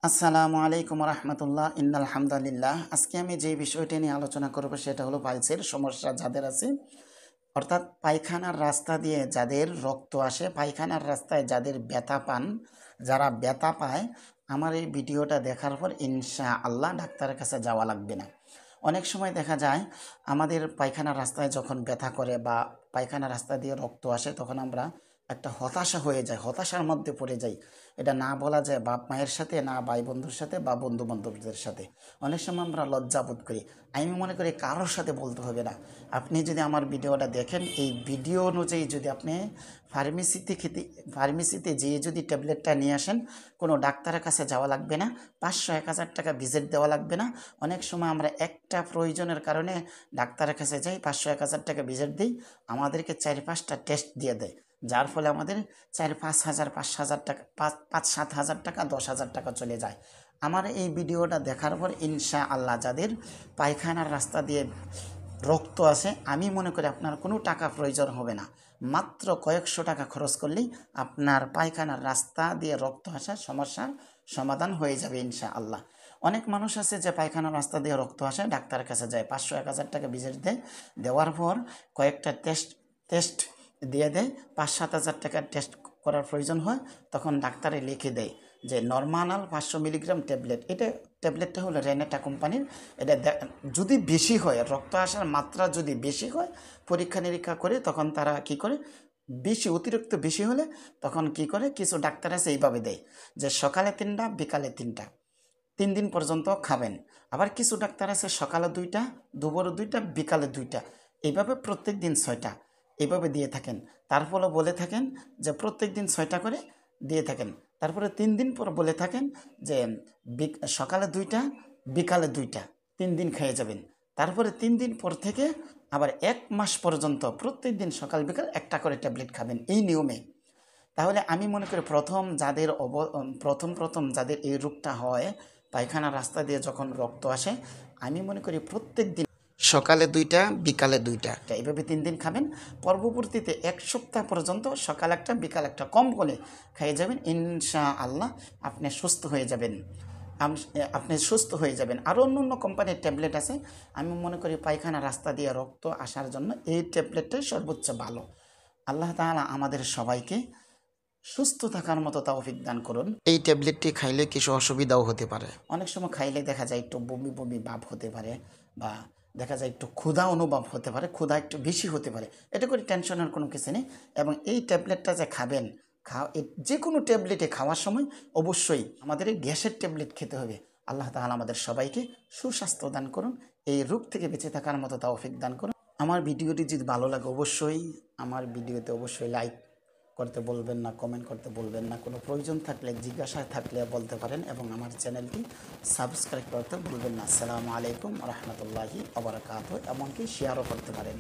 আসসালামু আলাইকুম রহমতুল্লাহ ইন্নাল হামদুলিল্লাহ। আজকে আমি যে বিষয়টি নিয়ে আলোচনা করব সেটা হলো পাইলসের সমস্যা যাদের আছে, অর্থাৎ পায়খানার রাস্তা দিয়ে যাদের রক্ত আসে, পায়খানার রাস্তায় যাদের ব্যথা পান, যারা ব্যথা পায়, আমার এই ভিডিওটা দেখার পর ইনশাআল্লাহ ডাক্তারের কাছে যাওয়া লাগবে না। অনেক সময় দেখা যায় আমাদের পায়খানার রাস্তায় যখন ব্যথা করে বা পায়খানার রাস্তা দিয়ে রক্ত আসে, তখন আমরা একটা হতাশা হয়ে যায়, হতাশার মধ্যে পড়ে যাই। এটা না বলা যায় বাপ মায়ের সাথে, না ভাই বন্ধুর সাথে বা বন্ধু বান্ধবদের সাথে। অনেক সময় আমরা লজ্জা বোধ করি। আমি মনে করি কারোর সাথে বলতে হবে না। আপনি যদি আমার ভিডিওটা দেখেন, এই ভিডিও অনুযায়ী যদি আপনি ফার্মেসিতে যেয়ে যদি ট্যাবলেটটা নিয়ে আসেন, কোনো ডাক্তারের কাছে যাওয়া লাগবে না, 500-1000 টাকা ভিজিট দেওয়া লাগবে না। অনেক সময় আমরা একটা প্রয়োজনের কারণে ডাক্তারের কাছে যাই, 500-1000 টাকা ভিজিট দিই, আমাদেরকে 4-5টা টেস্ট দিয়ে দেয়, যার ফলে আমাদের 4-5 হাজার, 5,000 টাকা, 5-7 হাজার টাকা, 10,000 টাকা চলে যায়। আমার এই ভিডিওটা দেখার পর ইনশাআল্লাহ যাদের পায়খানার রাস্তা দিয়ে রক্ত আসে, আমি মনে করি আপনার কোনো টাকা প্রয়োজন হবে না। মাত্র কয়েকশো টাকা খরচ করলেই আপনার পায়খানার রাস্তা দিয়ে রক্ত আসার সমস্যার সমাধান হয়ে যাবে ইনশাআল্লাহ। অনেক মানুষ আছে যে পায়খানার রাস্তা দিয়ে রক্ত আসে, ডাক্তারের কাছে যায়, 500-1000 টাকা ভিজিট দেয়, দেওয়ার পর কয়েকটা টেস্ট দিয়ে দেয়, 5-7 হাজার টাকার টেস্ট করার প্রয়োজন হয়, তখন ডাক্তারে লিখে দেয় যে নরমানাল 500 মিলিগ্রাম ট্যাবলেট। ট্যাবলেটটা হলো রেনেটা কোম্পানির। এটা যদি বেশি হয়, রক্ত আসার মাত্রা যদি বেশি হয়, পরীক্ষা নিরীক্ষা করে তখন তারা কি করে, অতিরিক্ত বেশি হলে তখন কি করে, কিছু ডাক্তার আছে এইভাবে দেয় যে সকালে 3টা, বিকালে 3টা, 3 দিন পর্যন্ত খাবেন। আবার কিছু ডাক্তার আছে সকালে 2টা, দুপুরে 2টা, বিকালে 2টা, এইভাবে প্রত্যেক দিন 6টা এইভাবে দিয়ে থাকেন। তার ফলে বলে থাকেন যে প্রত্যেক দিন 6টা করে দিয়ে থাকেন। তারপরে 3 দিন পর বলে থাকেন যে সকালে 2টা, বিকালে 2টা, 3 দিন খেয়ে যাবেন। তারপরে 3 দিন পর থেকে আবার 1 মাস পর্যন্ত প্রত্যেক দিন সকাল বিকাল একটা করে ট্যাবলেট খাবেন, এই নিয়মে। তাহলে আমি মনে করি প্রথম যাদের এই রোগটা হয়, পায়খানার রাস্তা দিয়ে যখন রক্ত আসে, আমি মনে করি প্রত্যেক দিন সকালে 2টা, বিকালে 2টা, এইভাবে 3 দিন খাবেন। পরবর্তীতে 1 সপ্তাহ পর্যন্ত সকাল একটা, বিকাল একটা কম করে খেয়ে যাবেন, ইনশাআল্লাহ আপনি সুস্থ হয়ে যাবেন। আরও অন্য কোম্পানির ট্যাবলেট আছে, আমি মনে করি পায়খানা রাস্তা দিয়ে রক্ত আসার জন্য এই ট্যাবলেটটাই সর্বোচ্চ ভালো। আল্লাহ তাআলা আমাদের সবাইকে সুস্থ থাকার মতো তৌফিক দান করুন। এই ট্যাবলেটটি খাইলে কিছু অসুবিধাও হতে পারে। অনেক সময় খাইলে দেখা যায় একটু বমি বমি ভাব হতে পারে, বা দেখা যায় একটু ক্ষুধা অনুভব হতে পারে, ক্ষুধা একটু বেশি হতে পারে। এটা করে টেনশনের কোনো কিছু নেই। এবং এই ট্যাবলেটটা যে খাবেন, যে কোনো ট্যাবলেটে খাওয়ার সময় অবশ্যই আমাদের এই গ্যাসের ট্যাবলেট খেতে হবে। আল্লাহ তাআলা আমাদের সবাইকে সুস্বাস্থ্য দান করুন, এই রোগ থেকে বেঁচে থাকার মতো তৌফিক দান করুন। আমার ভিডিওটি যদি ভালো লাগে অবশ্যই আমার ভিডিওতে লাইক করতে বলবেন না, কমেন্ট করতে বলবেন না। কোনো প্রয়োজন থাকলে, জিজ্ঞাসা থাকলে বলতে পারেন, এবং আমার চ্যানেলটি সাবস্ক্রাইব করতে ভুলবেন না। আসসালামু আলাইকুম রহমতুল্লাহি ওয়া বারাকাতুহু, এমনকি শেয়ারও করতে পারেন।